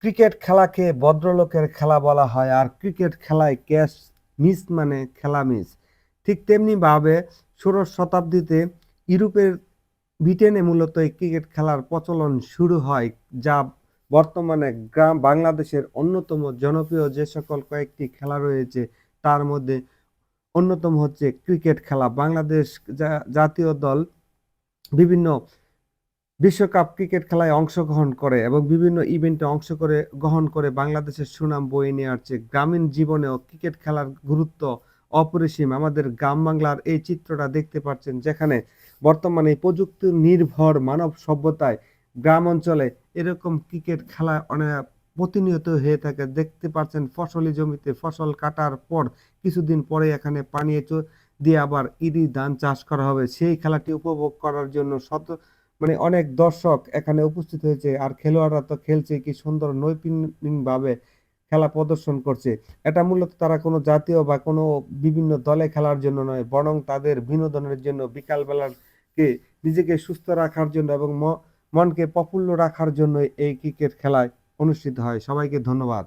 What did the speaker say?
Cricket খেলাকে ভদ্রলোকের খেলা বলা হয়, আর ক্রিকেট খেলায় ক্যাচ মিস মানে খেলা মিস। ঠিক তেমনিভাবে ষোড়শ শতাব্দীতে ইউরোপের ব্রিটেনে মূলত এই ক্রিকেট খেলার প্রচলন শুরু হয়, যা বর্তমানে বাংলাদেশের অন্যতম জনপ্রিয় যে সকল কয়েকটি খেলা রয়েছে তার মধ্যে অন্যতম হচ্ছে ক্রিকেট খেলা। বাংলাদেশ জাতীয় দল বিভিন্ন বিশ্বকাপ ক্রিকেট খেলায় অংশগ্রহণ করে এবং বিভিন্ন ইভেন্টে গ্রহণ করে বাংলাদেশের সুনাম বয়ে নিয়ে আসছে। গ্রামীণ জীবনেও ক্রিকেট খেলার গুরুত্ব অপরিসীম। আমাদের গ্রাম বাংলার এই চিত্রটা দেখতে পাচ্ছেন, যেখানে বর্তমানে প্রযুক্তি নির্ভর মানব সভ্যতায় গ্রাম অঞ্চলে এরকম ক্রিকেট খেলা অনেক প্রতিনিয়ত হয়ে থাকে। দেখতে পাচ্ছেন ফসলি জমিতে ফসল কাটার পর কিছুদিন পরে এখানে পানি দিয়ে আবার ইরি ধান চাষ করা হবে। সেই খেলাটি উপভোগ করার জন্য অনেক দর্শক এখানে উপস্থিত হয়েছে, আর খেলোয়াড়রা তো খেলছে কি সুন্দর নৈপুণ্যিকভাবে খেলা প্রদর্শন করছে। এটা মূলত তারা কোনো জাতীয় বা কোনো বিভিন্ন দলে খেলার জন্য নয়, বরং তাদের বিনোদনের জন্য, বিকাল বেলাকে নিজেকে সুস্থ রাখার জন্য এবং মনকে প্রফুল্ল রাখার জন্য এই ক্রিকেট খেলায় অনুষ্ঠিত হয়। সবাইকে ধন্যবাদ।